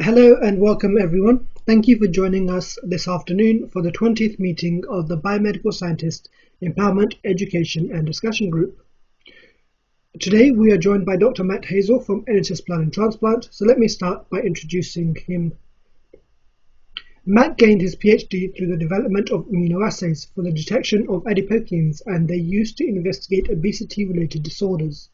Hello and welcome everyone. Thank you for joining us this afternoon for the 20th meeting of the Biomedical Scientist Empowerment, Education and Discussion Group. Today we are joined by Dr. Matt Hazell from NHS Blood and Transplant, so let me start by introducing him. Matt gained his PhD through the development of immunoassays for the detection of adipokeins and their use to investigate obesity-related disorders.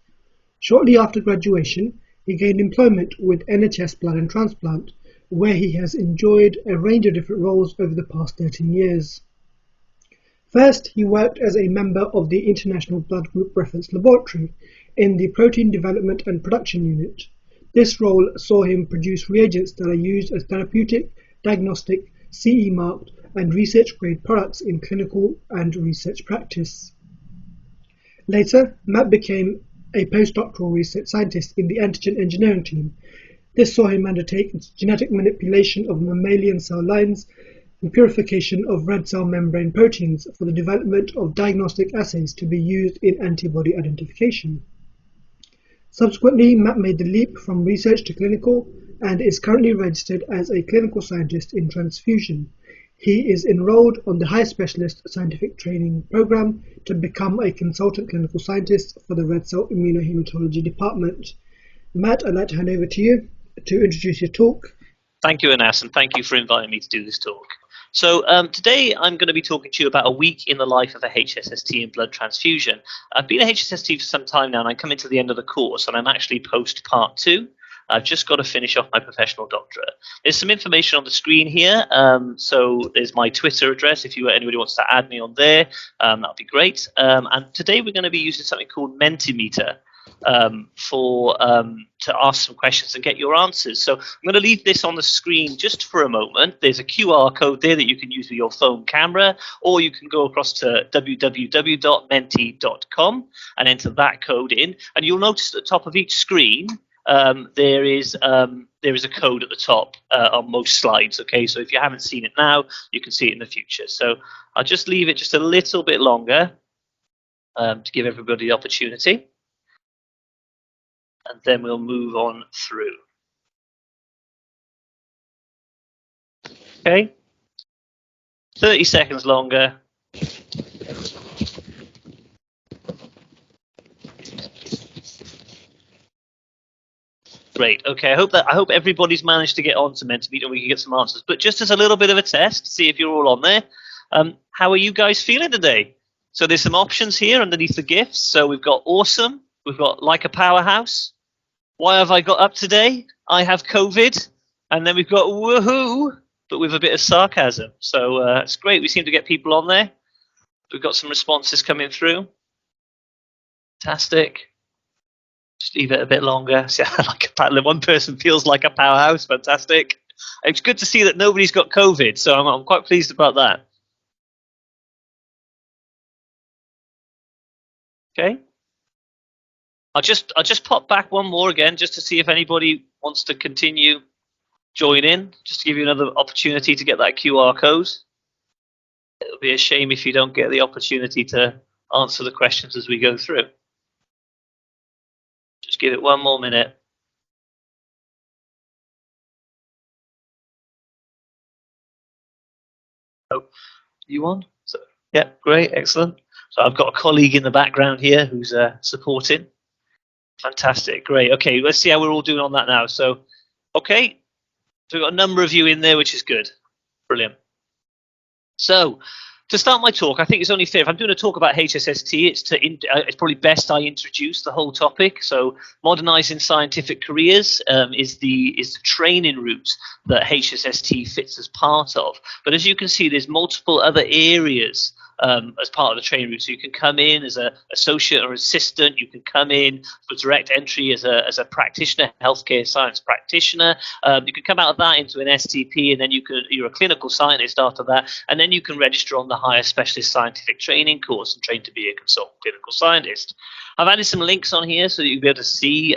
Shortly after graduation, he gained employment with NHS Blood and Transplant, where he has enjoyed a range of different roles over the past 13 years. First, he worked as a member of the International Blood Group Reference Laboratory in the Protein Development and Production Unit. This role saw him produce reagents that are used as therapeutic, diagnostic, CE marked, and research-grade products in clinical and research practice. Later, Matt became a postdoctoral research scientist in the antigen engineering team. This saw him undertake genetic manipulation of mammalian cell lines and purification of red cell membrane proteins for the development of diagnostic assays to be used in antibody identification. Subsequently, Matt made the leap from research to clinical and is currently registered as a clinical scientist in transfusion. He is enrolled on the High Specialist Scientific Training Program to become a consultant clinical scientist for the Red Cell Immunohaematology Department. Matt, I'd like to hand over to you to introduce your talk. Thank you, Anas, and thank you for inviting me to do this talk. So today I'm going to be talking to you about a week in the life of a HSST in blood transfusion. I've been a HSST for some time now, and I'm coming to the end of the course, and I'm actually post part 2. I've just got to finish off my professional doctorate. There's some information on the screen here. So there's my Twitter address. If anybody wants to add me on there, that'd be great. And today we're going to be using something called Mentimeter to ask some questions and get your answers. So I'm going to leave this on the screen just for a moment. There's a QR code there that you can use with your phone camera, or you can go across to www.menti.com and enter that code in. And you'll notice at the top of each screen, there is a code at the top on most slides. Okay, so if you haven't seen it now, you can see it in the future. So I'll just leave it just a little bit longer to give everybody the opportunity, and then we'll move on through. Okay, 30 seconds longer. Great. Okay. I hope everybody's managed to get on to Mentimeter and we can get some answers. But just as a little bit of a test, see if you're all on there. How are you guys feeling today? So there's some options here underneath the gifts. So we've got awesome. We've got like a powerhouse. Why have I got up today? I have COVID. And then we've got woohoo, but with a bit of sarcasm. So it's great. We seem to get people on there. We've got some responses coming through. Fantastic. Just leave it a bit longer. See, one person feels like a powerhouse. Fantastic. It's good to see that nobody's got COVID, so I'm quite pleased about that. Okay. I'll just pop back one more again just to see if anybody wants to continue joining, just to give you another opportunity to get that QR code. It'll be a shame if you don't get the opportunity to answer the questions as we go through. Just give it one more minute. Oh, you on? So, yeah, great, excellent. So I've got a colleague in the background here who's supporting. Fantastic, great. Okay, let's see how we're all doing on that now. So, okay, so we've got a number of you in there, which is good. Brilliant. So, to start my talk, I think it's only fair if I'm doing a talk about HSST. It's probably best I introduce the whole topic. So, modernising scientific careers is the training route that HSST fits as part of. But as you can see, there's multiple other areas as part of the training route. So you can come in as an associate or assistant. You can come in for direct entry as a practitioner, healthcare science practitioner. You can come out of that into an STP, and then you're a clinical scientist after that, and then you can register on the higher specialist scientific training course and train to be a consultant clinical scientist. I've added some links on here so that you'll be able to see,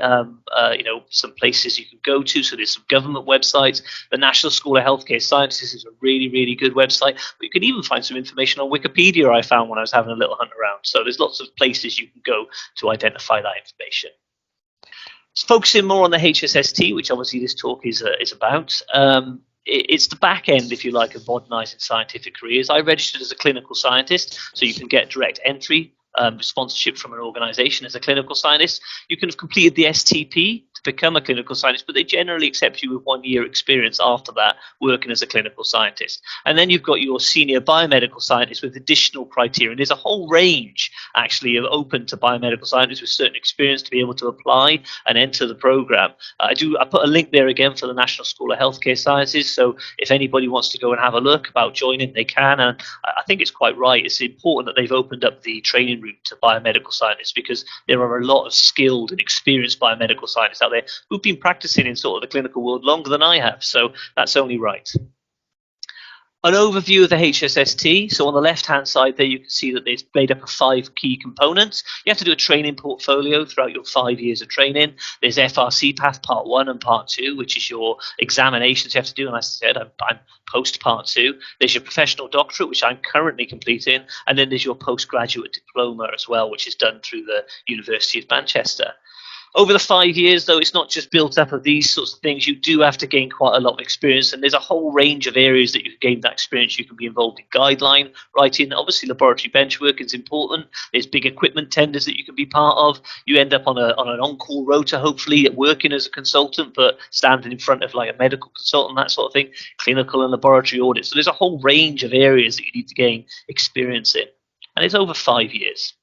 some places you can go to. So there's some government websites. The National School of Healthcare Sciences is a really, really good website. But you can even find some information on Wikipedia I found when I was having a little hunt around. So there's lots of places you can go to identify that information. Focusing more on the HSST, which obviously this talk is about. It's the back end, if you like, of modernising scientific careers. I registered as a clinical scientist, so you can get direct entry, sponsorship from an organisation as a clinical scientist. You can have completed the STP to become a clinical scientist, but they generally accept you with 1 year experience after that working as a clinical scientist. And then you've got your senior biomedical scientist with additional criteria. There's a whole range, actually, of open to biomedical scientists with certain experience to be able to apply and enter the program. I put a link there again for the National School of Healthcare Sciences, so if anybody wants to go and have a look about joining, they can. And I think it's quite right. It's important that they've opened up the training route to biomedical scientists, because there are a lot of skilled and experienced biomedical scientists out there who've been practicing in sort of the clinical world longer than I have. So that's only right. An overview of the HSST. So on the left-hand side there, you can see that it's made up of 5 key components. You have to do a training portfolio throughout your 5 years of training. There's FRC Path Part 1 and Part 2, which is your examinations you have to do. And as I said, I'm post Part 2. There's your professional doctorate, which I'm currently completing. And then there's your postgraduate diploma as well, which is done through the University of Manchester. Over the 5 years, though, it's not just built up of these sorts of things. You do have to gain quite a lot of experience, and there's a whole range of areas that you can gain that experience. You can be involved in guideline writing. Obviously, laboratory bench work is important. There's big equipment tenders that you can be part of. You end up on an on-call rota, hopefully, working as a consultant, but standing in front of like a medical consultant, that sort of thing, clinical and laboratory audits. So there's a whole range of areas that you need to gain experience in, and it's over 5 years.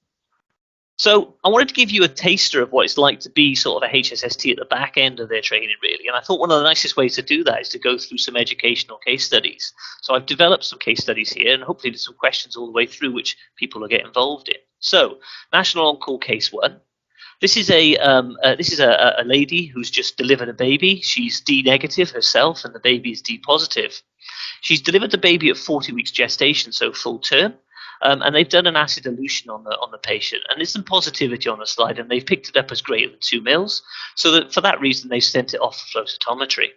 So I wanted to give you a taster of what it's like to be sort of a HSST at the back end of their training, really. And I thought one of the nicest ways to do that is to go through some educational case studies. So I've developed some case studies here, and hopefully there's some questions all the way through which people will get involved in. So National On-Call Case 1. This is a lady who's just delivered a baby. She's D negative herself, and the baby is D positive. She's delivered the baby at 40 weeks gestation, so full term. And they've done an acid elution on the patient, and there's some positivity on the slide, and they've picked it up as greater than 2 mils. So that for that reason, they've sent it off for flow cytometry.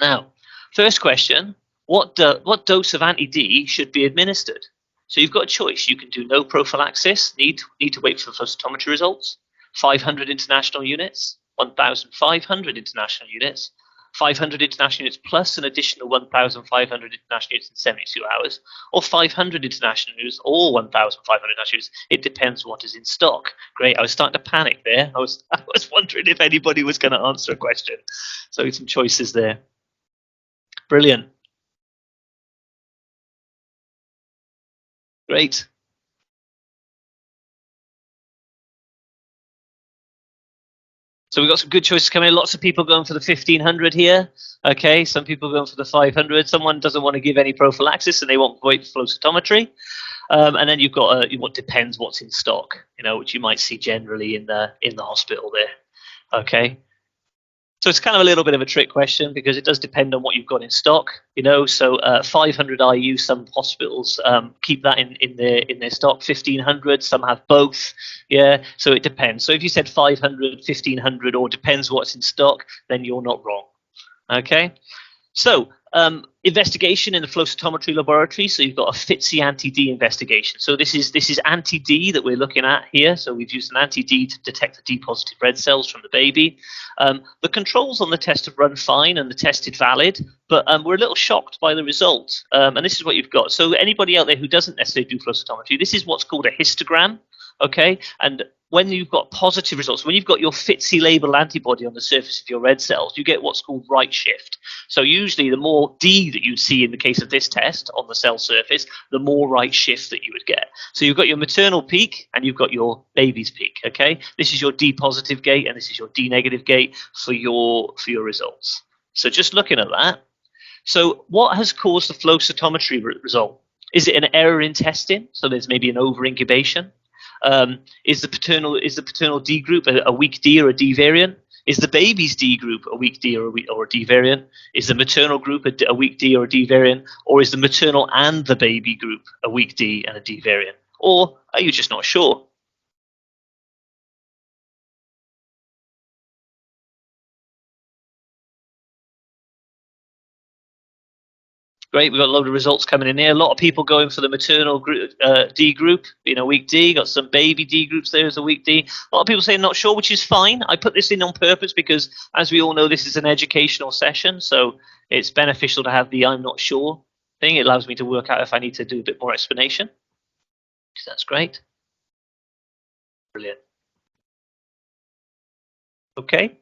Now, first question: what dose of anti-D should be administered? So you've got a choice. You can do no prophylaxis, need to wait for flow cytometry results, 500 international units, 1,500 international units, 500 international units plus an additional 1,500 international units in 72 hours, or 500 international units or 1,500 international units. It depends what is in stock. Great. I was starting to panic there. I was wondering if anybody was going to answer a question. So some choices there. Brilliant. Great. So we've got some good choices coming in. Lots of people going for the 1,500 here. Okay, some people going for the 500. Someone doesn't want to give any prophylaxis and they want to wait for flow cytometry. And then you've got what depends what's in stock, which you might see generally in the hospital there. Okay. So it's kind of a little bit of a trick question because it does depend on what you've got in stock, So 500 IU, some hospitals keep that in their stock. 1,500, some have both. Yeah, so it depends. So if you said 500, 1,500, or depends what's in stock, then you're not wrong. Okay. So investigation in the flow cytometry laboratory. So you've got a FITC anti-D investigation. So this is anti-D that we're looking at here. So we've used an anti-D to detect the D positive red cells from the baby. The controls on the test have run fine and the test is valid, but we're a little shocked by the result. And this is what you've got. So anybody out there who doesn't necessarily do flow cytometry, this is what's called a histogram. Okay, and when you've got positive results, when you've got your FITC labeled antibody on the surface of your red cells, you get what's called right shift. So usually the more D that you'd see in the case of this test on the cell surface, the more right shift that you would get. So you've got your maternal peak and you've got your baby's peak. Okay, this is your D positive gate and this is your D negative gate for your results. So just looking at that. So what has caused the flow cytometry result? Is it an error in testing? So there's maybe an over incubation. Is the paternal D group a weak D or a D variant? Is the baby's D group a weak D or a D variant? Is the maternal group a weak D or a D variant? Or is the maternal and the baby group a weak D and a D variant? Or are you just not sure? Great, we've got a load of results coming in here. A lot of people going for the maternal group, D group, week D. Got some baby D groups there as a week D. A lot of people saying not sure, which is fine. I put this in on purpose because, as we all know, this is an educational session, so it's beneficial to have the I'm not sure thing. It allows me to work out if I need to do a bit more explanation. So that's great. Brilliant. Okay.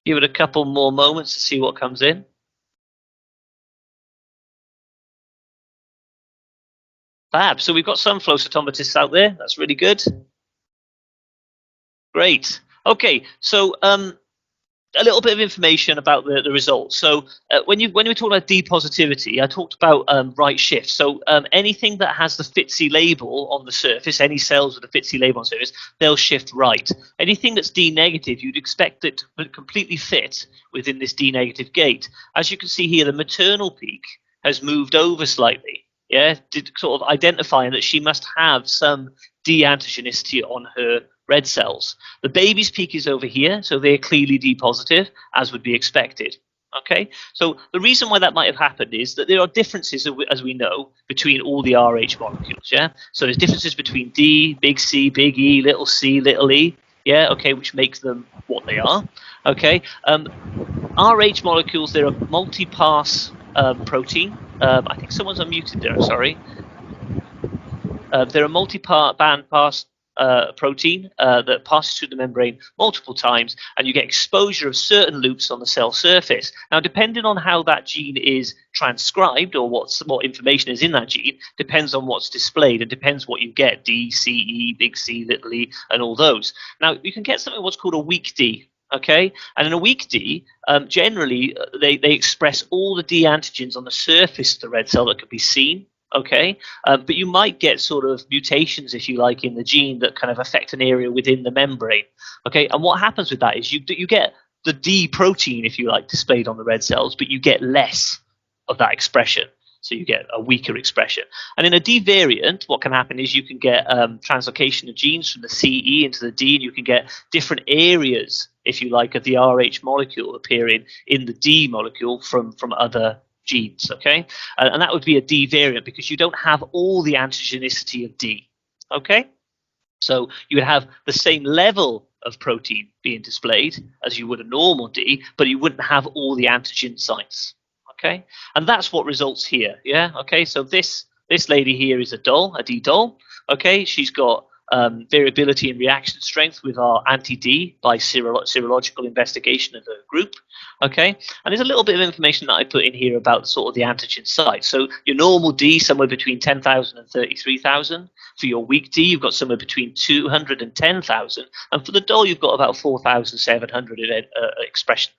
Give it a couple more moments to see what comes in. Fab. So we've got some flow cytometrists out there. That's really good. Great. Okay. So a little bit of information about the results. So when we talk about D positivity, I talked about right shift. So anything that has the FITC label on the surface, any cells with a FITC label on the surface, they'll shift right. Anything that's D negative, you'd expect it to completely fit within this D negative gate. As you can see here, the maternal peak has moved over slightly. Yeah, sort of identifying that she must have some D antigenicity on her red cells. The baby's peak is over here, so they're clearly D positive, as would be expected. Okay, so the reason why that might have happened is that there are differences, as we know, between all the Rh molecules. Yeah, so there's differences between D, big C, big E, little c, little e. Yeah, okay, which makes them what they are. Okay, Rh molecules, they're a multi-pass protein. I think someone's unmuted there. Sorry. They're a multi-band pass protein that passes through the membrane multiple times, and you get exposure of certain loops on the cell surface. Now, depending on how that gene is transcribed or what information is in that gene, depends on what's displayed and depends what you get: D, C, E, big C, little e, and all those. Now, you can get something what's called a weak D. Okay, and in a weak D, generally they express all the D antigens on the surface of the red cell that can be seen. Okay, but you might get sort of mutations, if you like, in the gene that kind of affect an area within the membrane. Okay, and what happens with that is you get the D protein, if you like, displayed on the red cells, but you get less of that expression. So you get a weaker expression. And in a D variant, what can happen is you can get translocation of genes from the CE into the D, and you can get different areas, if you like, of the Rh molecule appearing in the D molecule from other genes. Okay, and that would be a D variant because you don't have all the antigenicity of D. Okay, so you would have the same level of protein being displayed as you would a normal D, but you wouldn't have all the antigen sites. Okay, and that's what results here. Yeah. Okay, so this lady here is a D doll. Okay, she's got variability in reaction strength with our anti-D by serological investigation of the group. Okay, and there's a little bit of information that I put in here about sort of the antigen site. So your normal D, somewhere between 10,000 and 33,000. For your weak D, you've got somewhere between 200 and 10,000. And for the doll, you've got about 4,700 expression,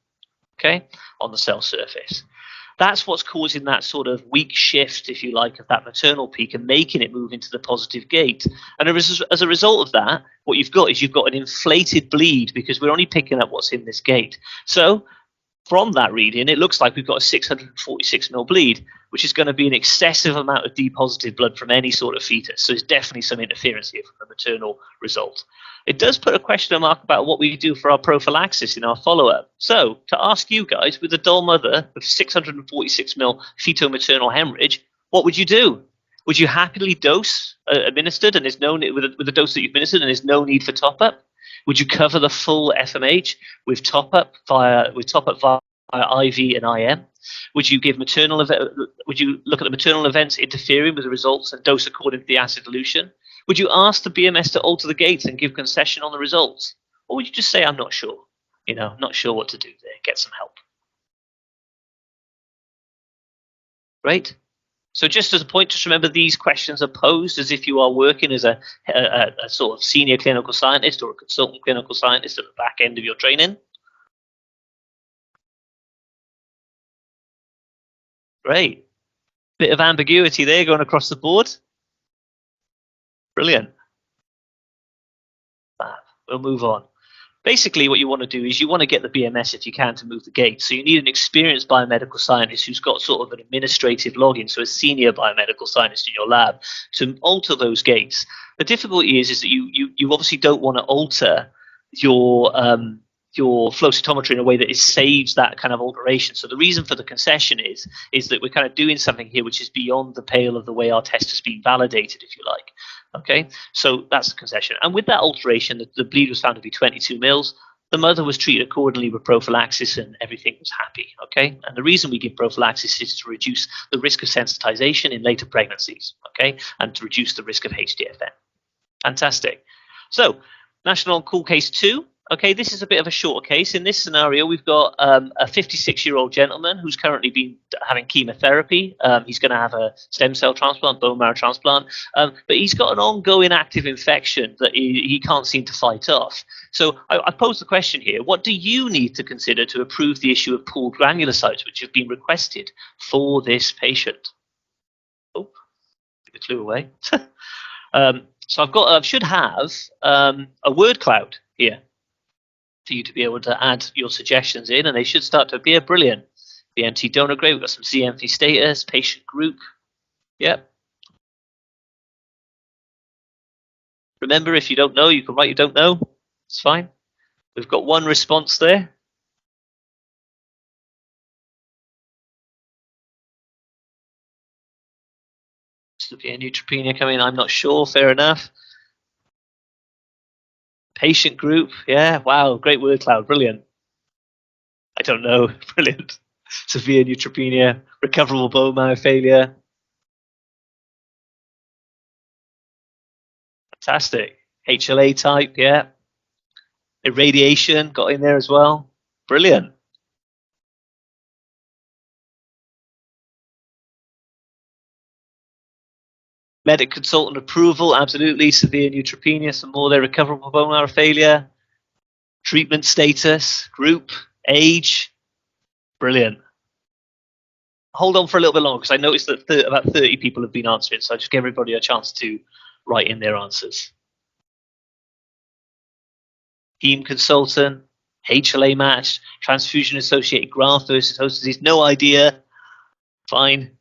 okay, on the cell surface. That's what's causing that sort of weak shift, if you like, of that maternal peak and making it move into the positive gate. And as a result of that, what you've got is you've got an inflated bleed because we're only picking up what's in this gate. So from that reading, it looks like we've got a 646 ml bleed, which is going to be an excessive amount of D positive blood from any sort of fetus. So there's definitely some interference here from the maternal result. It does put a question mark about what we do for our prophylaxis in our follow-up. So to ask you guys, with a doll mother of 646 ml fetal-maternal hemorrhage, what would you do? Would you happily dose administered, and there's no with a dose that you've administered, and there's no need for top-up? Would you cover the full FMH with top-up via IV and IM? Would you give would you look at the maternal events interfering with the results and dose according to the acid dilution? Would you ask the BMS to alter the gates and give concession on the results? Or would you just say, I'm not sure, not sure what to do there, get some help? Right? So just as a point, just remember these questions are posed as if you are working as a sort of senior clinical scientist or a consultant clinical scientist at the back end of your training. Great. Bit of ambiguity there going across the board. Brilliant. We'll move on. Basically, what you want to do is you want to get the BMS, if you can, to move the gate. So you need an experienced biomedical scientist who's got sort of an administrative login, so a senior biomedical scientist in your lab, to alter those gates. The difficulty is that you obviously don't want to alter your your flow cytometry in a way that it saves that kind of alteration. So the reason for the concession is that we're kind of doing something here which is beyond the pale of the way our test has been validated, if you like. Okay, so that's the concession. And with that alteration, the bleed was found to be 22 mils. The mother was treated accordingly with prophylaxis and everything was happy. Okay, and the reason we give prophylaxis is to reduce the risk of sensitization in later pregnancies. Okay, and to reduce the risk of HDFN. Fantastic. So, National On-Call case 2. Okay, this is a bit of a shorter case. In this scenario, we've got a 56-year-old gentleman who's currently been having chemotherapy. He's going to have a stem cell transplant, bone marrow transplant, but he's got an ongoing active infection that he can't seem to fight off. So I pose the question here, what do you need to consider to approve the issue of pooled granulocytes, which have been requested for this patient? Oh, give the clue away. So I should have a word cloud here for you to be able to add your suggestions in, and they should start to appear. Brilliant. BMT donor grade, we've got some CMV status, patient group. Yep. Remember, if you don't know, you can write you don't know. It's fine. We've got one response there. Severe neutropenia coming, I'm not sure, fair enough. Patient group, yeah, wow, great word cloud, brilliant. I don't know, brilliant. Severe neutropenia, recoverable bone marrow failure. Fantastic. HLA type, yeah. Irradiation got in there as well. Brilliant. Medic consultant approval, absolutely. Severe neutropenia, some more there. Recoverable bone marrow failure. Treatment status, group, age. Brilliant. Hold on for a little bit longer because I noticed that about 30 people have been answering, so I just give everybody a chance to write in their answers. Heme consultant, HLA matched, transfusion associated graft versus host disease, no idea. Fine.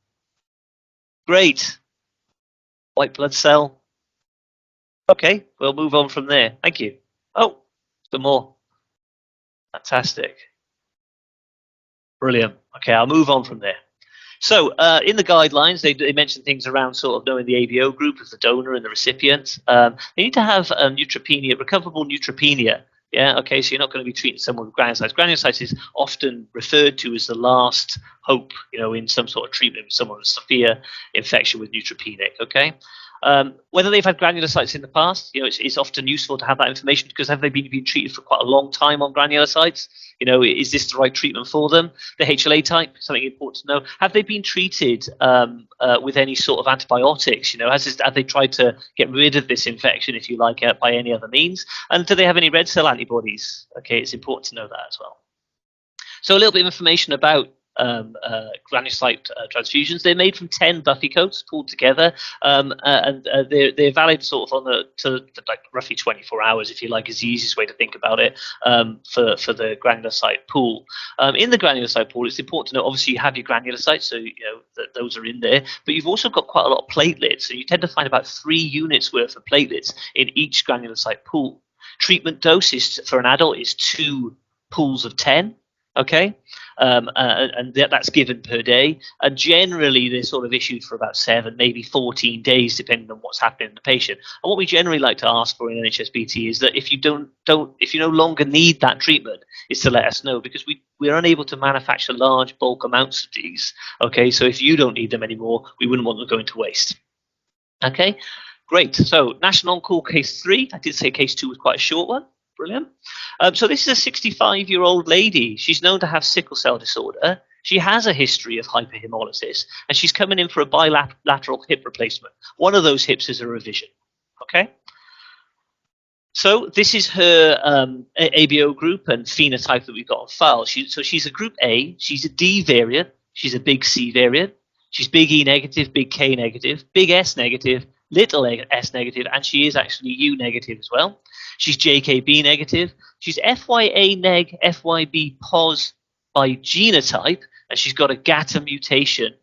Great. White blood cell. Okay, we'll move on from there. Thank you. Oh, some more. Fantastic. Brilliant. Okay, I'll move on from there. So in the guidelines, they mention things around sort of knowing the ABO group as the donor and the recipient. They need to have neutropenia, recoverable neutropenia. Yeah, okay, so you're not going to be treating someone with granulocytes. Granulocytes is often referred to as the last hope, in some sort of treatment with someone with severe infection with neutropenic, okay? Whether they've had granulocytes in the past, it's often useful to have that information because have they been treated for quite a long time on granulocytes? Is this the right treatment for them? The HLA type, something important to know. Have they been treated with any sort of antibiotics? Have they tried to get rid of this infection, if you like, by any other means? And do they have any red cell antibodies? Okay, it's important to know that as well. So a little bit of information about granulocyte transfusions. They're made from 10 buffy coats pulled together, and they're valid sort of to like roughly 24 hours, if you like, is the easiest way to think about it for the granulocyte pool. In the granulocyte pool, it's important to know, obviously, you have your granulocytes, so that those are in there, but you've also got quite a lot of platelets, so you tend to find about 3 units worth of platelets in each granulocyte pool. Treatment dose for an adult is 2 pools of 10. Okay, and that's given per day, and generally they're sort of issued for about 7, maybe 14 days, depending on what's happening in the patient. And what we generally like to ask for in NHSBT is that if you if you no longer need that treatment, is to let us know, because we're unable to manufacture large bulk amounts of these. Okay, so if you don't need them anymore, we wouldn't want them going to waste. Okay, great. So National On-Call case 3. I did say case 2 was quite a short one. Brilliant. So this is a 65-year-old lady. She's known to have sickle cell disorder. She has a history of hyperhemolysis, and she's coming in for a bilateral hip replacement. One of those hips is a revision. Okay. So this is her ABO group and phenotype that we've got on file. So she's a group A. She's a D variant. She's a big C variant. She's big E negative, big K negative, big S negative, little S negative, and she is actually U negative as well. She's JKB negative. She's FYA neg, FYB pos by genotype, and she's got a GATA mutation.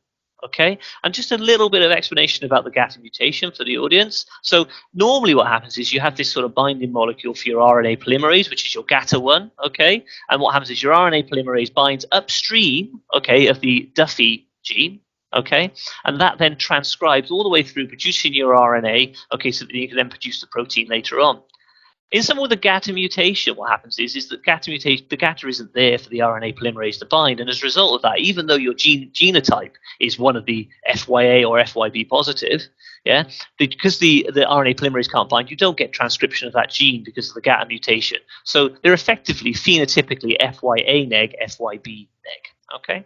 Okay, and just a little bit of explanation about the GATA mutation for the audience. So normally what happens is you have this sort of binding molecule for your RNA polymerase, which is your GATA1, okay? And what happens is your RNA polymerase binds upstream, okay, of the Duffy gene, okay? And that then transcribes all the way through producing your RNA, okay, so that you can then produce the protein later on. In someone with a GATA mutation, what happens is that the GATA isn't there for the RNA polymerase to bind, and as a result of that, even though your genotype is one of the FYA or FYB positive, yeah, because the RNA polymerase can't bind, you don't get transcription of that gene because of the GATA mutation. So they're effectively phenotypically FYA neg, FYB neg. Okay.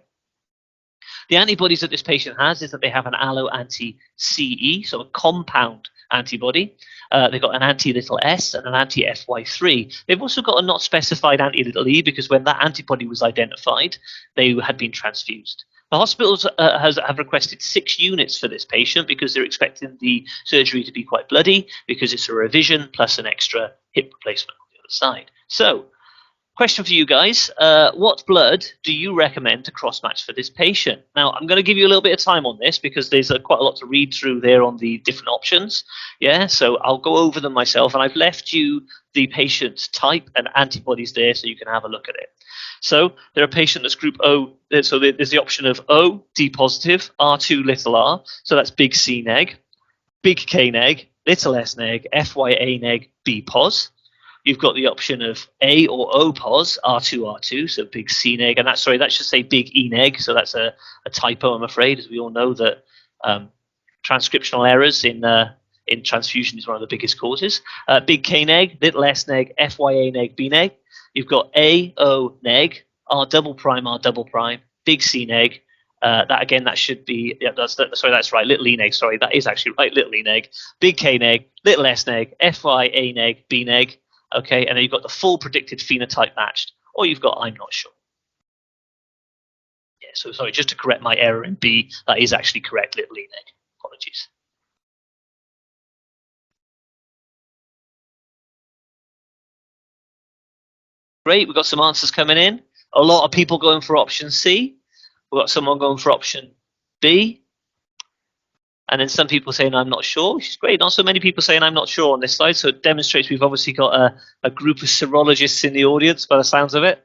The antibodies that this patient has is that they have an allo anti-CE, so a compound antibody. They've got an anti-little s and an anti-FY3. They've also got a not specified anti-little e because when that antibody was identified, they had been transfused. The hospitals have requested 6 units for this patient because they're expecting the surgery to be quite bloody because it's a revision plus an extra hip replacement on the other side. So, question for you guys. What blood do you recommend to cross-match for this patient? Now, I'm going to give you a little bit of time on this because there's quite a lot to read through there on the different options. Yeah, so I'll go over them myself, and I've left you the patient's type and antibodies there so you can have a look at it. So they're a patient that's group O. So there's the option of O, D positive, R2 little r. So that's big C neg, big K neg, little s neg, FYA neg, B pos. You've got the option of A or O pos, R2, so big C neg, and that should say big E neg, so that's a typo, I'm afraid, as we all know that transcriptional errors in transfusion is one of the biggest causes. Big K neg, little s neg, FYA neg, B neg. You've got A, O neg, R double prime, big C neg. That should be, that's right, little E neg, that is actually right, little E neg, big K neg, little s neg, FYA neg, B neg. Okay, and then you've got the full predicted phenotype matched, or you've got I'm not sure. Yeah, so sorry, just to correct my error in B, that is actually correct, little E neg. Apologies. Great, we've got some answers coming in. A lot of people going for option C. We've got someone going for option B. And then some people saying I'm not sure, which is great. Not so many people saying I'm not sure on this slide, so it demonstrates we've obviously got a group of serologists in the audience by the sounds of it.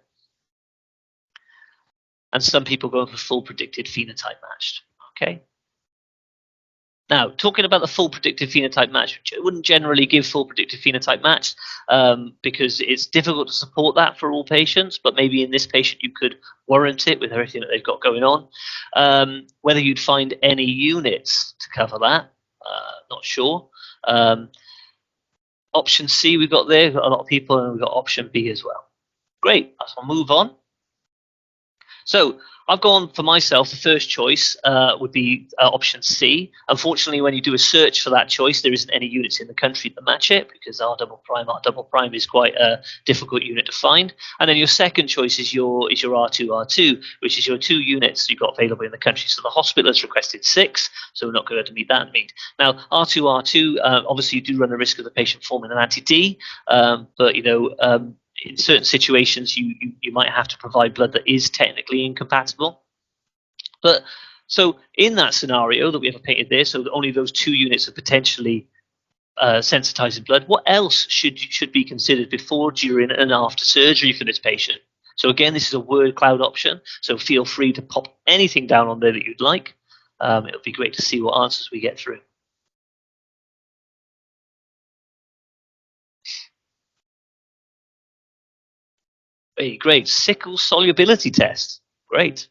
And some people going for full predicted phenotype matched. Okay. Now, talking about the full predictive phenotype match, which I wouldn't generally give full predictive phenotype match because it's difficult to support that for all patients, but maybe in this patient you could warrant it with everything that they've got going on. Whether you'd find any units to cover that, not sure. Option C we've got there, we've got a lot of people, and we've got option B as well. Great, I'll move on. So I've gone for myself, the first choice would be option C. Unfortunately, when you do a search for that choice, there isn't any units in the country that match it because R double prime is quite a difficult unit to find. And then your second choice is your R2, which is your 2 units you've got available in the country. So the hospital has requested 6, so we're not going to meet that need. Now, R2, obviously you do run the risk of the patient forming an anti-D, but in certain situations, you might have to provide blood that is technically incompatible. But so in that scenario that we have painted there, so only those 2 units are potentially sensitizing blood. What else should be considered before, during, and after surgery for this patient? So again, this is a word cloud option. So feel free to pop anything down on there that you'd like. It'll be great to see what answers we get through. Hey, great. Sickle solubility test. Great.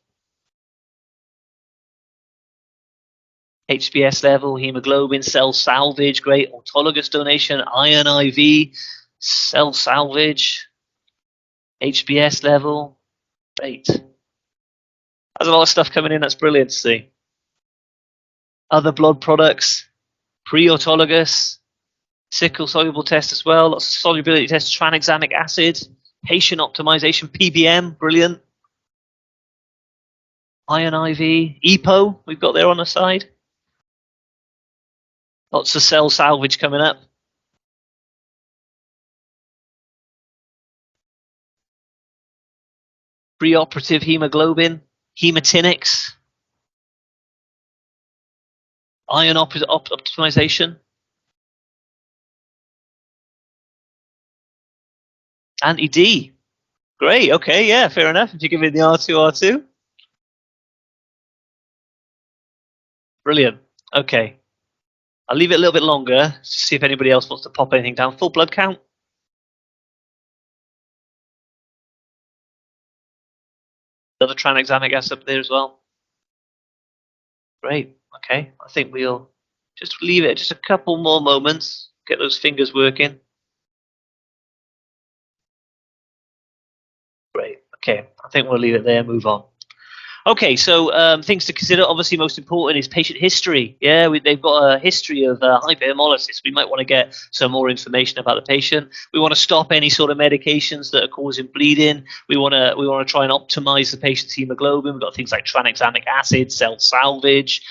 HBS level, hemoglobin, cell salvage, great. Autologous donation, iron IV, cell salvage, HBS level, great. There's a lot of stuff coming in. That's brilliant to see. Other blood products, pre-autologous, sickle soluble test as well. Lots of solubility tests, tranexamic acid, patient optimization, PBM, brilliant. Iron IV, EPO, we've got there on the side. Lots of cell salvage coming up. Preoperative hemoglobin, hematinics. Iron optimization. Anti-D. Great. Okay. Yeah. Fair enough. If you give me the R2. Brilliant. Okay. I'll leave it a little bit longer to see if anybody else wants to pop anything down. Full blood count. Another tranexamic acid up there as well. Great. Okay. I think we'll just leave it just a couple more moments. Get those fingers working. Great. Okay. I think we'll leave it there and move on. Okay, so things to consider. Obviously, most important is patient history. Yeah, they've got a history of hyperhemolysis. We might want to get some more information about the patient. We want to stop any sort of medications that are causing bleeding. We want to try and optimize the patient's hemoglobin. We've got things like tranexamic acid, cell salvage.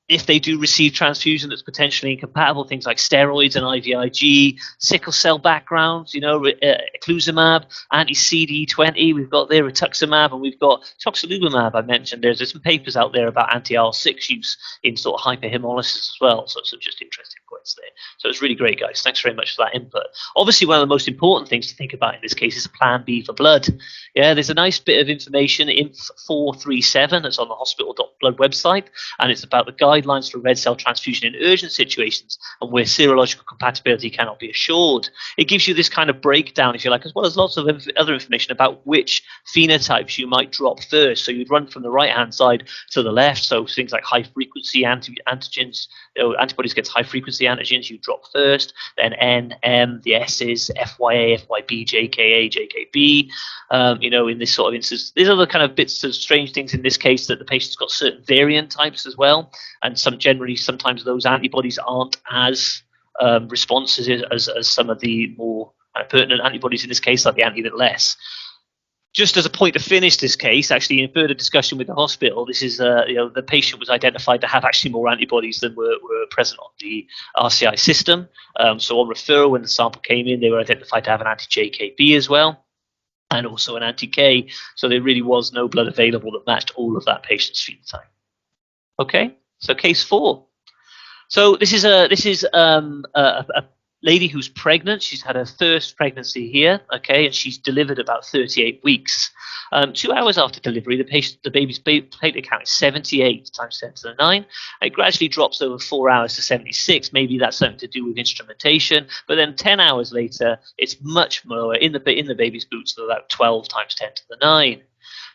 If they do receive transfusion that's potentially incompatible, things like steroids and IVIG, sickle cell backgrounds, eculizumab, anti-CD20, we've got there rituximab, and we've got toxilumab. I mentioned there's some papers out there about anti-IL-6 use in sort of hyperhemolysis as well. So some just interesting points there. So it's really great, guys. Thanks very much for that input. Obviously, one of the most important things to think about in this case is a plan B for blood. Yeah, there's a nice bit of information in 437 that's on the hospital.blood website, and it's about the guidelines for red cell transfusion in urgent situations and where serological compatibility cannot be assured. It gives you this kind of breakdown, if you like, as well as lots of other information about which phenotypes you might drop first. So you'd run from the right-hand side to the left. So things like high-frequency antigens, antibodies against high-frequency antigens, you drop first. Then N, M, the S's, FYA, FYB, JKA, JKB. In this sort of instance, there's other kind of bits of strange things in this case that the patient's got certain variant types as well, and sometimes those antibodies aren't as responsive as some of the more pertinent antibodies in this case, like the anti-bit less. Just as a point to finish this case, actually, in further discussion with the hospital, this is the patient was identified to have actually more antibodies than were present on the RCI system. So on referral, when the sample came in, they were identified to have an anti-JKB as well, and also an anti-K. So there really was no blood available that matched all of that patient's phenotype. Okay, so case 4. So this is a lady who's pregnant. She's had her first pregnancy here, okay, and she's delivered about 38 weeks. 2 hours after delivery, the baby's platelet count is 78 times 10 to the 9. It gradually drops over 4 hours to 76. Maybe that's something to do with instrumentation. But then 10 hours later, it's much lower in the baby's boots, so about 12 times 10 to the 9.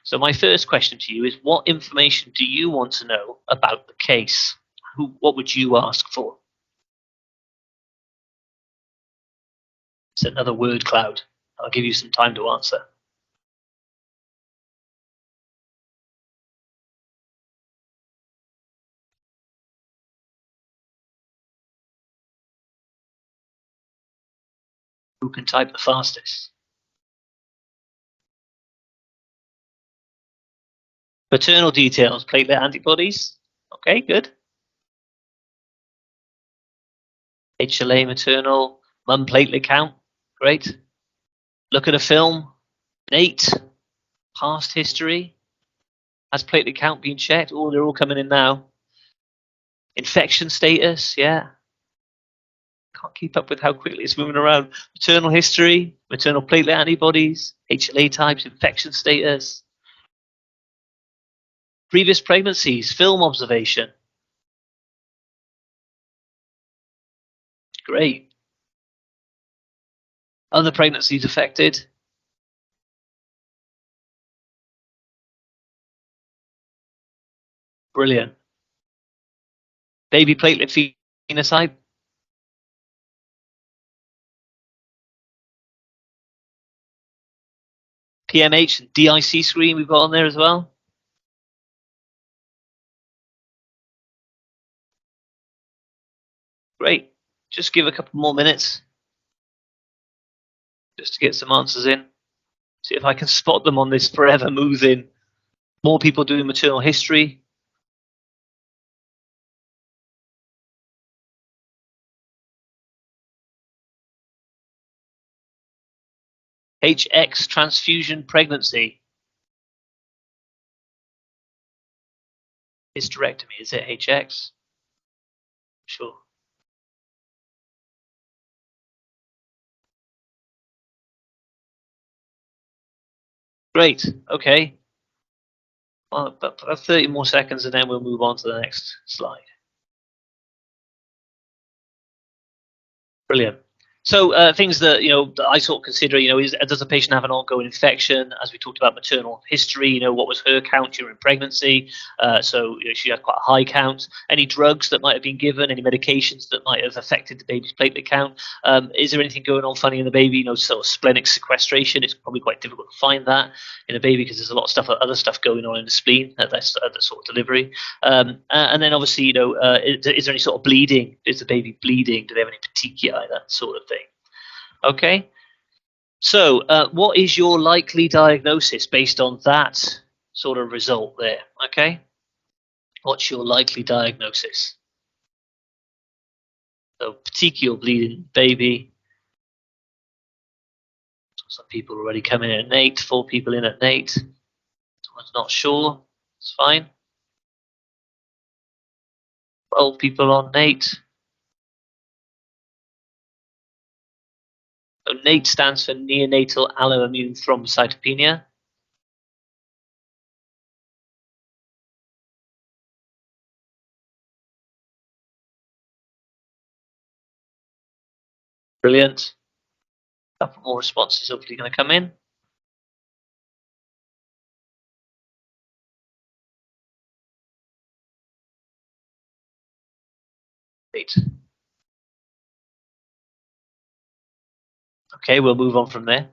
So my first question to you is, what information do you want to know about the case? What would you ask for? It's another word cloud. I'll give you some time to answer. Who can type the fastest? Paternal details, platelet antibodies. Okay, good. HLA maternal, mum platelet count. Great. Look at a film. Nate, past history. Has platelet count been checked? Oh, they're all coming in now. Infection status, yeah. Can't keep up with how quickly it's moving around. Maternal history, maternal platelet antibodies, HLA types, infection status. Previous pregnancies, film observation. Great. Other pregnancies affected. Brilliant. Baby platelet phenotype. PMH and DIC screen we've got on there as well. Great. Just give a couple more minutes just to get some answers in. See if I can spot them on this forever moving. More people doing maternal history. HX transfusion pregnancy. Hysterectomy, is it HX? Sure. Great. Okay. Well, about 30 more seconds, and then we'll move on to the next slide. Brilliant. So things that that I sort of consider, is does the patient have an ongoing infection? As we talked about maternal history, what was her count during pregnancy? So she had quite a high count. Any drugs that might have been given, any medications that might have affected the baby's platelet count? Is there anything going on funny in the baby? Sort of splenic sequestration. It's probably quite difficult to find that in a baby because there's a lot of other stuff going on in the spleen at that sort of delivery. And then obviously, is there any sort of bleeding? Is the baby bleeding? Do they have any petechiae? That sort of thing. Okay. So, what is your likely diagnosis based on that sort of result there? Okay. What's your likely diagnosis? So, petechial bleeding baby. Some people already come in at NATE. 4 people in at NATE. Someone's not sure. It's fine. 12 people on NATE. So NATE stands for neonatal alloimmune thrombocytopenia. Brilliant. A couple more responses hopefully going to come in. Great. Okay, we'll move on from there.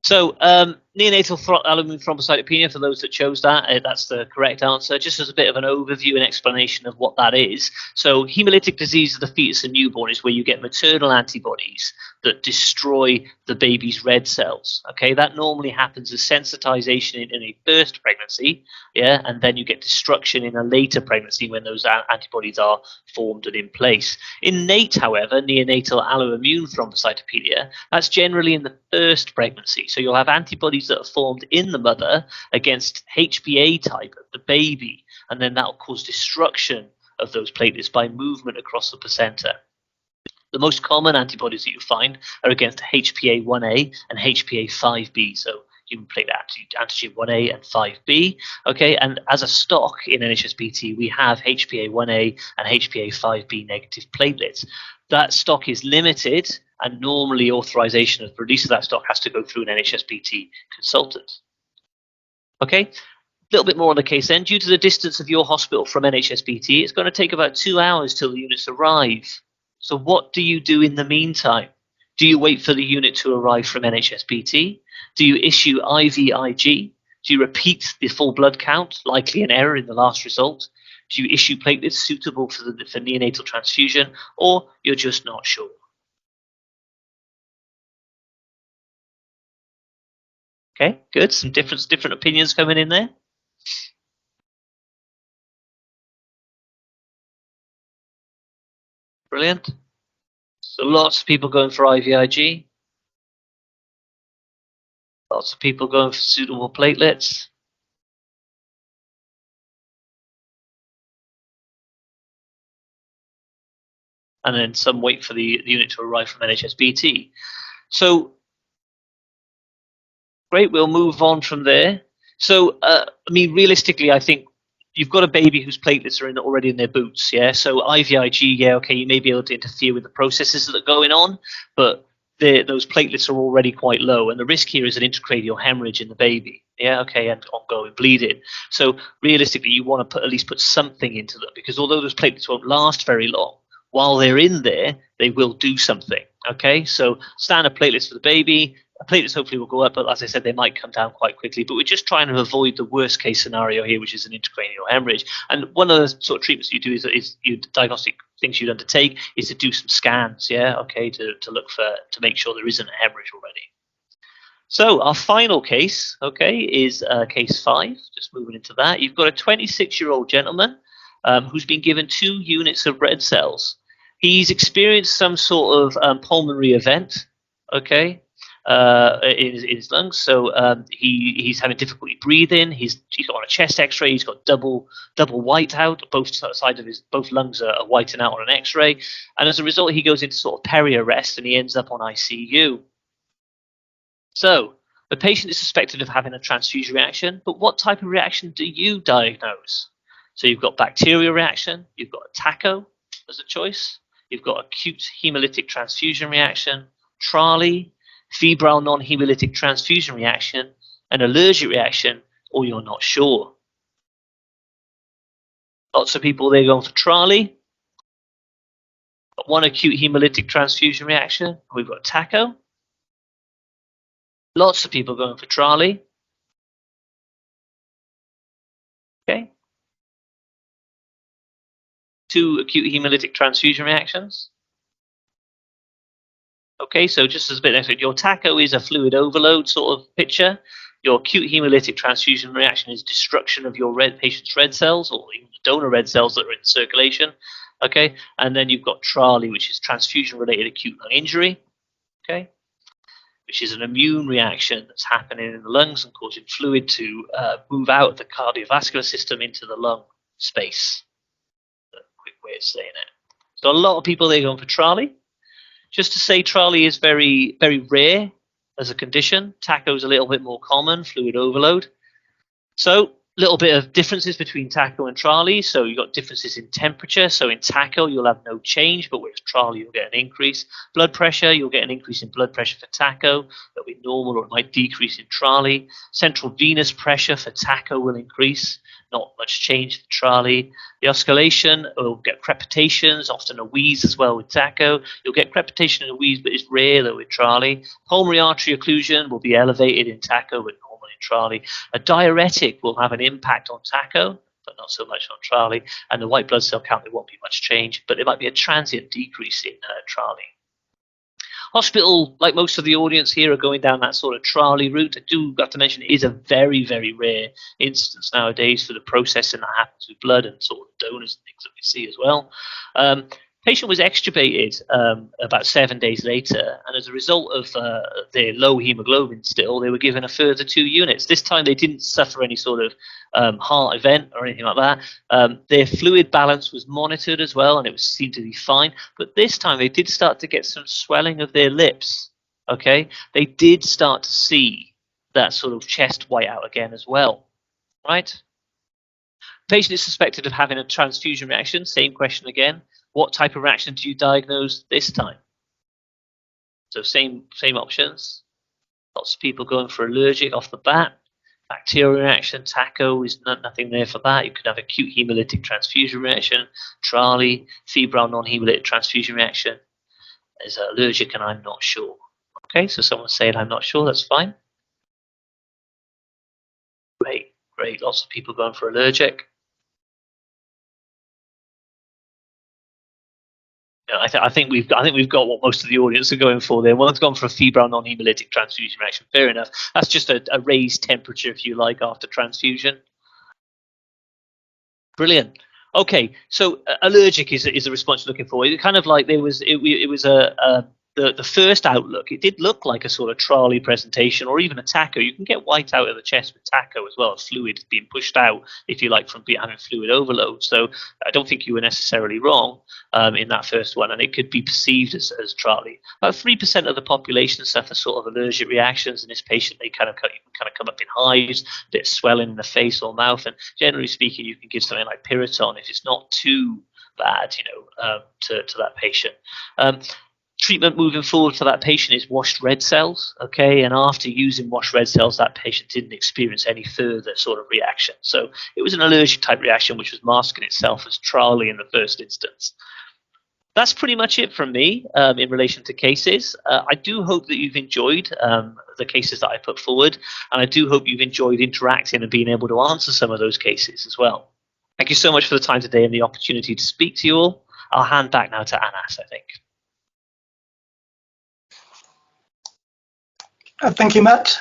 So, neonatal alloimmune thrombocytopenia, for those that chose that, that's the correct answer. Just as a bit of an overview and explanation of what that is. So, hemolytic disease of the fetus and newborn is where you get maternal antibodies that destroy the baby's red cells. Okay, that normally happens as sensitization in a first pregnancy, yeah, and then you get destruction in a later pregnancy when those antibodies are formed and in place. In NATE, however, neonatal alloimmune thrombocytopenia, that's generally in the first pregnancy. So you'll have antibodies that are formed in the mother against HbA type of the baby, and then that'll cause destruction of those platelets by movement across the placenta. The most common antibodies that you find are against HPA-1a and HPA-5b. So human platelet antigen 1a and 5b. Okay, and as a stock in NHSBT, we have HPA-1a and HPA-5b negative platelets. That stock is limited, and normally authorization of release of that stock has to go through an NHSBT consultant. Okay, a little bit more on the case then. Due to the distance of your hospital from NHSBT, it's going to take about 2 hours till the units arrive. So what do you do in the meantime? Do you wait for the unit to arrive from NHSBT? Do you issue IVIG? Do you repeat the full blood count, likely an error in the last result? Do you issue platelets suitable for neonatal transfusion, or you're just not sure? Okay, good. Some different opinions coming in there. Brilliant. So lots of people going for IVIG. Lots of people going for suitable platelets. And then some wait for the unit to arrive from NHSBT. So, great, we'll move on from there. So, I mean, realistically, I think you've got a baby whose platelets are already in their boots, yeah? So IVIG, yeah, okay, you may be able to interfere with the processes that are going on, but those platelets are already quite low, and the risk here is an intracranial hemorrhage in the baby, yeah, okay, and ongoing bleeding. So realistically, you want to at least put something into them, because although those platelets won't last very long, while they're in there, they will do something, okay? So standard platelets for the baby. Platelets hopefully will go up, but as I said, they might come down quite quickly. But we're just trying to avoid the worst case scenario here, which is an intracranial hemorrhage. And one of the sort of treatments you do is diagnostic things you'd undertake is to do some scans, yeah, okay, to make sure there isn't a hemorrhage already. So our final case, okay, is case 5. Just moving into that, you've got a 26-year-old gentleman who's been given 2 units of red cells. He's experienced some sort of pulmonary event, okay. in his lungs. So he's having difficulty breathing. He's got on a chest X-ray. He's got double whiteout. Both sides of his both lungs are whiting out on an X-ray, and as a result, he goes into sort of peri-arrest and he ends up on ICU. So the patient is suspected of having a transfusion reaction, but what type of reaction do you diagnose? So you've got bacterial reaction, you've got a TACO as a choice, you've got acute hemolytic transfusion reaction, TRALI, febrile non-hemolytic transfusion reaction, an allergic reaction, or you're not sure. Lots of people, they're going for TRALI. Got one acute hemolytic transfusion reaction, we've got TACO. Lots of people going for TRALI. Okay. 2 acute hemolytic transfusion reactions. Okay, so just as a bit of effort, your TACO is a fluid overload sort of picture. Your acute hemolytic transfusion reaction is destruction of your patient's red cells, or even the donor red cells that are in circulation. Okay, and then you've got TRALI, which is transfusion-related acute lung injury. Okay, which is an immune reaction that's happening in the lungs and causing fluid to move out of the cardiovascular system into the lung space. A quick way of saying it. So a lot of people, they're going for TRALI. Just to say, TRALI is very, very rare as a condition. TACO is a little bit more common, fluid overload. So little bit of differences between TACO and TRALI. So you've got differences in temperature. So in TACO, you'll have no change, but with TRALI, you'll get an increase. Blood pressure, you'll get an increase in blood pressure for TACO. That'll be normal, or it might decrease in TRALI. Central venous pressure for TACO will increase. Not much change in TRALI. The oscillation, will get crepitations, often a wheeze as well with TACO. You'll get crepitation and a wheeze, but it's rare though with TRALI. Pulmonary artery occlusion will be elevated in TACO, but normal in TRALI. A diuretic will have an impact on TACO, but not so much on TRALI. And the white blood cell count, there won't be much change, but there might be a transient decrease in TRALI. Hospital, like most of the audience here, are going down that sort of TRALI route. I do have to mention it is a very, very rare instance nowadays for the processing that happens with blood and sort of donors and things that we see as well. Patient was extubated about 7 days later, and as a result of their low hemoglobin still, they were given a further 2 units. This time they didn't suffer any sort of heart event or anything like that. Their fluid balance was monitored as well, and it was seemed to be fine. But this time they did start to get some swelling of their lips. Okay, they did start to see that sort of chest whiteout again as well. Right? Patient is suspected of having a transfusion reaction. Same question again. What type of reaction do you diagnose this time? So same options. Lots of people going for allergic off the bat. Bacterial reaction, TACO is nothing there for that. You could have acute hemolytic transfusion reaction, TRALI, febrile non-hemolytic transfusion reaction. There's allergic and I'm not sure. Okay, so someone's saying I'm not sure, that's fine. Great. Lots of people going for allergic. I think we've got what most of the audience are going for there. One's gone for a febrile non-hemolytic transfusion reaction. Fair enough. That's just a raised temperature, if you like, after transfusion. Brilliant. Okay, so allergic is the response you're looking for. It kind of like it was the first outlook. It did look like a sort of TRALI presentation, or even a TACO. You can get white out of the chest with TACO as well. Fluid being pushed out, if you like, from having fluid overload. So I don't think you were necessarily wrong in that first one, and it could be perceived as TRALI. About 3% of the population suffer sort of allergic reactions. In this patient, they kind of come up in hives, a bit of swelling in the face or mouth, and generally speaking, you can give something like Piriton if it's not too bad, to that patient. Treatment moving forward for that patient is washed red cells, okay? And after using washed red cells, that patient didn't experience any further sort of reaction. So it was an allergic type reaction, which was masking itself as TRALI in the first instance. That's pretty much it from me in relation to cases. I do hope that you've enjoyed the cases that I put forward, and I do hope you've enjoyed interacting and being able to answer some of those cases as well. Thank you so much for the time today and the opportunity to speak to you all. I'll hand back now to Anas, I think. Thank you, Matt.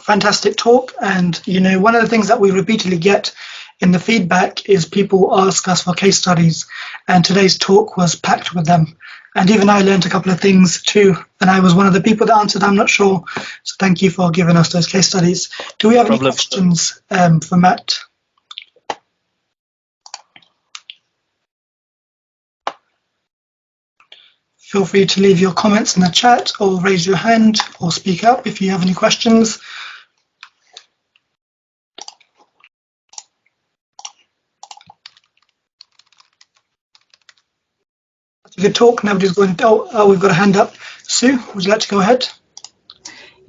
Fantastic talk. And, one of the things that we repeatedly get in the feedback is people ask us for case studies, and today's talk was packed with them. And even I learned a couple of things too, and I was one of the people that answered, I'm not sure. So thank you for giving us those case studies. Do we have any questions for Matt? Feel free to leave your comments in the chat or raise your hand or speak up if you have any questions. That's a good talk. Nobody's going to, oh, we've got a hand up. Sue, would you like to go ahead?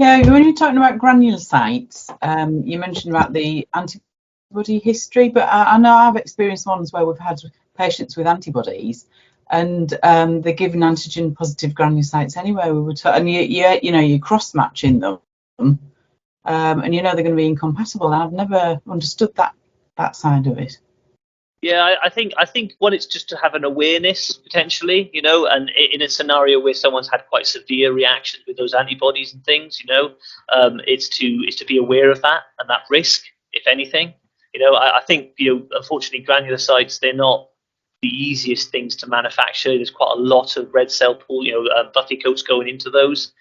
Yeah, when you're talking about granulocytes, you mentioned about the antibody history, but I know I've experienced ones where we've had patients with antibodies, and they're given antigen positive granulocytes anyway. We were and you're cross matching them, and you know they're going to be incompatible. And I've never understood that side of it. Yeah, I think one, it's just to have an awareness potentially, you know, and in a scenario where someone's had quite severe reactions with those antibodies and things, you know, it's to be aware of that and that risk, if anything. You know, I think, you know, unfortunately, granulocytes, they're not the easiest things to manufacture. There's quite a lot of red cell pool, you know, buffy coats going into those.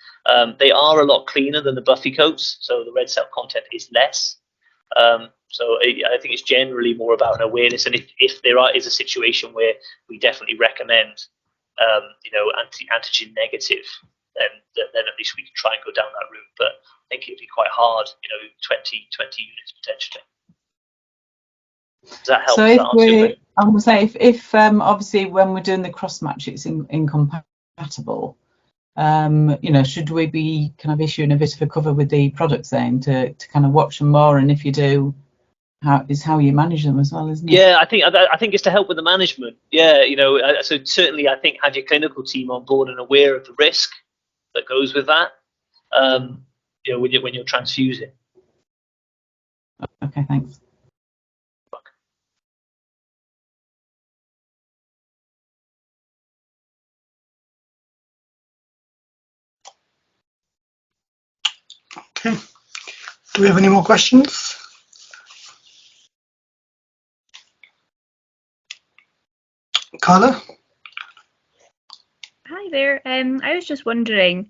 They are a lot cleaner than the buffy coats, so the red cell content is less. So I think it's generally more about an awareness, and if there is a situation where we definitely recommend, you know, antigen negative, then at least we can try and go down that route. But I think it'd be quite hard, you know, 20 units potentially. Does that help? So I'm going to say if obviously when we're doing the cross match, it's incompatible. You know, should we be kind of issuing a bit of a cover with the products then to kind of watch them more, and if you do, how you manage them as well, isn't it? Yeah, I think it's to help with the management. Yeah, you know, so certainly I think have your clinical team on board and aware of the risk that goes with that. You know, when you're transfusing. Okay, thanks. Okay. Do we have any more questions? Carla? Hi there. I was just wondering,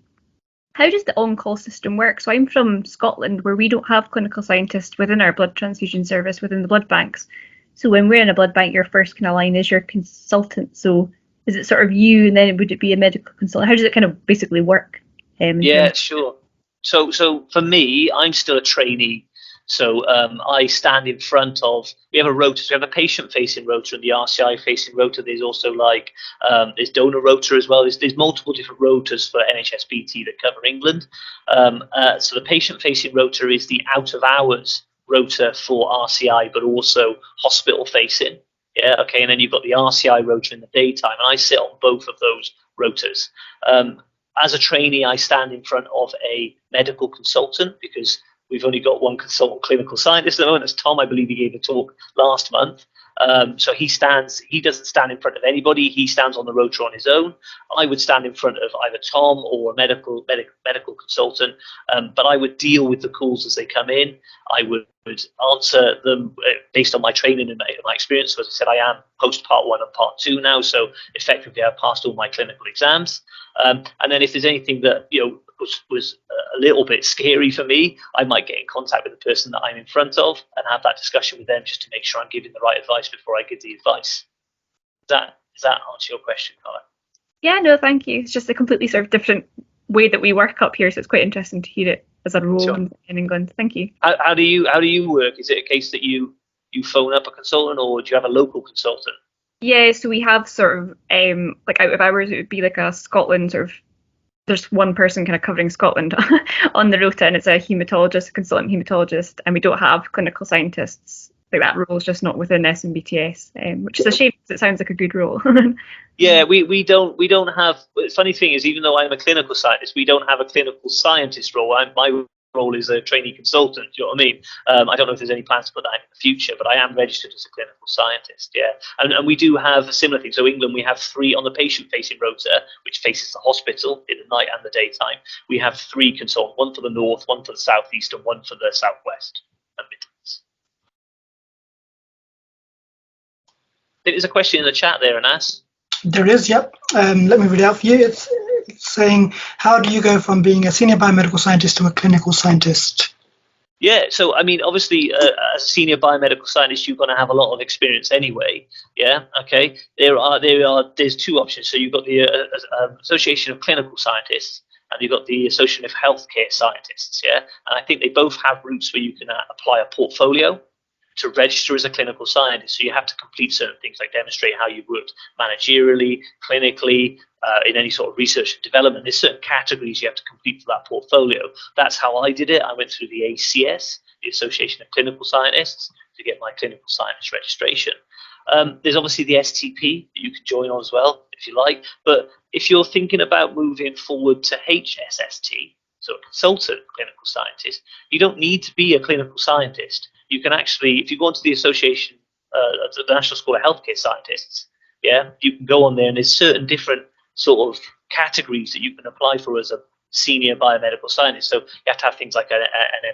how does the on-call system work? So I'm from Scotland, where we don't have clinical scientists within our blood transfusion service within the blood banks. So when we're in a blood bank, your first kind of line is your consultant. So is it sort of you, and then would it be a medical consultant? How does it kind of basically work? Yeah, sure. So for me, I'm still a trainee. So I stand in front of, we have a rota, so we have a patient-facing rota and the RCI-facing rota. There's also like, there's donor rota as well. There's multiple different rotas for NHSBT that cover England. So the patient-facing rota is the out-of-hours rota for RCI, but also hospital-facing. Yeah, okay, and then you've got the RCI rota in the daytime, and I sit on both of those rotas. As a trainee, I stand in front of a medical consultant because we've only got one consultant clinical scientist at the moment. That's Tom. I believe he gave a talk last month. So he doesn't stand in front of anybody. He stands on the rota on his own. I would stand in front of either Tom or a medical consultant, but I would deal with the calls as they come in. I would answer them based on my training and my experience. So as I said, I am post part 1 and part 2 now, so effectively I've passed all my clinical exams. And then if there's anything that, you know, was a little bit scary for me, I might get in contact with the person that I'm in front of and have that discussion with them just to make sure I'm giving the right advice before I give the advice. Does that answer your question, Carla? Yeah, no, thank you. It's just a completely sort of different way that we work up here, so it's quite interesting to hear it as a role Sure. in England. Thank you. How do you work? Is it a case that you phone up a consultant, or do you have a local consultant? Yeah, so we have sort of like out of hours, it would be like a Scotland sort of. There's one person kind of covering Scotland on the rota, and it's a hematologist, a consultant hematologist, and we don't have clinical scientists. Like that role is just not within SMBTS, which is a shame because it sounds like a good role. Yeah, we don't have. The funny thing is, even though I'm a clinical scientist, we don't have a clinical scientist role. My role is a trainee consultant. Do you know what I mean? I don't know if there's any plans to put that in the future, but I am registered as a clinical scientist. Yeah, and we do have a similar thing. So England, we have 3 on the patient-facing rota, which faces the hospital in the night and the daytime. We have 3 consultants: one for the north, one for the southeast, and one for the southwest and Midlands. think there's a question in the chat there, Anas. There is, yep. Let me read it out for you. It's saying, how do you go from being a senior biomedical scientist to a clinical scientist? Yeah, so I mean, obviously, as a senior biomedical scientist, you're going to have a lot of experience anyway. Yeah, okay. There's two options. So you've got the Association of Clinical Scientists, and you've got the Association of Healthcare Scientists. Yeah, and I think they both have routes where you can apply a portfolio to register as a clinical scientist. So you have to complete certain things like demonstrate how you've worked managerially, clinically, in any sort of research and development. There's certain categories you have to complete for that portfolio. That's how I did it. I went through the ACS, the Association of Clinical Scientists, to get my clinical scientist registration. There's obviously the STP that you can join on as well, if you like. But if you're thinking about moving forward to HSST, so a consultant clinical scientist, you don't need to be a clinical scientist. You can actually, if you go onto the Association, the National School of Healthcare Scientists, yeah, you can go on there, and there's certain different sort of categories that you can apply for as a senior biomedical scientist. So you have to have things like an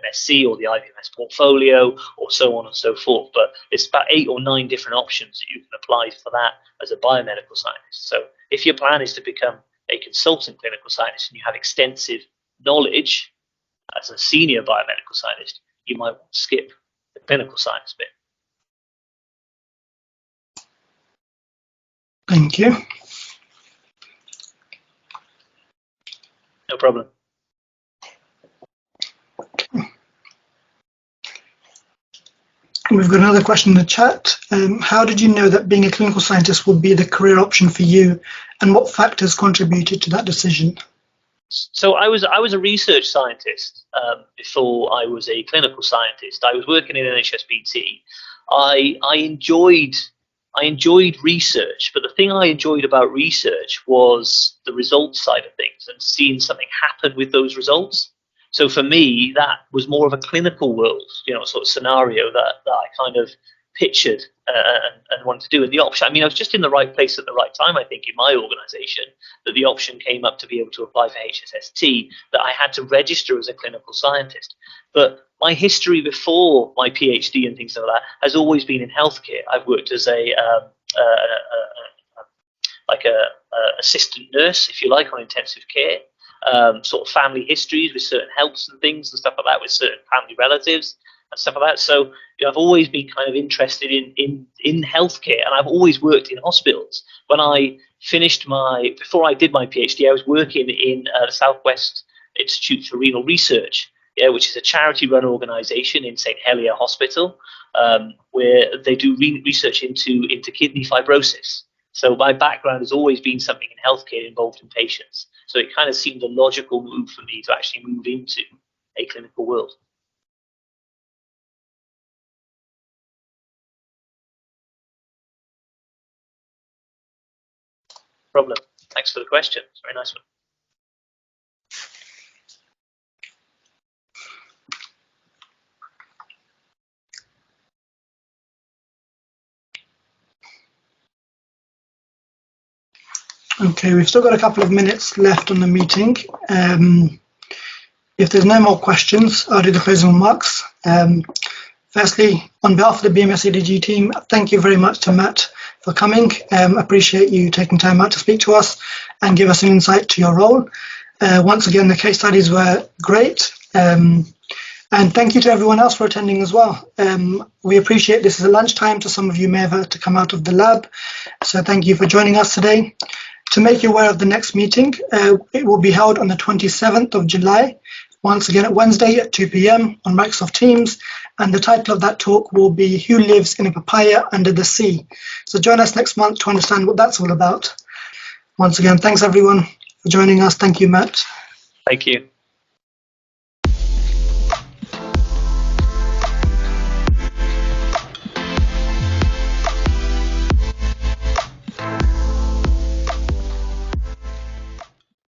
MSc or the IBMS portfolio or so on and so forth. But it's about 8 or 9 different options that you can apply for that as a biomedical scientist. So if your plan is to become a consultant clinical scientist and you have extensive knowledge as a senior biomedical scientist, you might want to skip the clinical science bit. Thank you. No problem. We've got another question in the chat. How did you know that being a clinical scientist would be the career option for you, and what factors contributed to that decision? So I was a research scientist before I was a clinical scientist. I was working in NHS. I enjoyed research, but the thing I enjoyed about research was the results side of things and seeing something happen with those results. So for me, that was more of a clinical world, sort of scenario that I kind of pictured and wanted to do. And the option, I mean, I was just in the right place at the right time, I think, in my organisation, that the option came up to be able to apply for HSST, that I had to register as a clinical scientist. But my history before my PhD and things like that has always been in healthcare. I've worked as a assistant nurse, if you like, on intensive care, sort of family histories with certain helps and things and stuff like that, with certain family relatives and stuff like that. So I've always been kind of interested in healthcare, and I've always worked in hospitals. When I before I did my PhD, I was working in the Southwest Institute for Renal Research, which is a charity-run organisation in St Helier Hospital, where they do research into kidney fibrosis. So my background has always been something in healthcare involved in patients. So it kind of seemed a logical move for me to actually move into a clinical world. Problem. Thanks for the question. It's a very nice one. Okay, we've still got a couple of minutes left on the meeting. If there's no more questions, I'll do the closing remarks. Firstly, on behalf of the BMSEDG team, thank you very much to Matt for coming. Appreciate you taking time out to speak to us and give us an insight to your role. Once again, the case studies were great. And thank you to everyone else for attending as well. We appreciate this is a lunchtime, so some of you may have had to come out of the lab. So thank you for joining us today. To make you aware of the next meeting, it will be held on the 27th of July, once again at Wednesday at 2 p.m. on Microsoft Teams. And the title of that talk will be Who Lives in a Papaya Under the Sea? So join us next month to understand what that's all about. Once again, thanks everyone for joining us. Thank you, Matt. Thank you.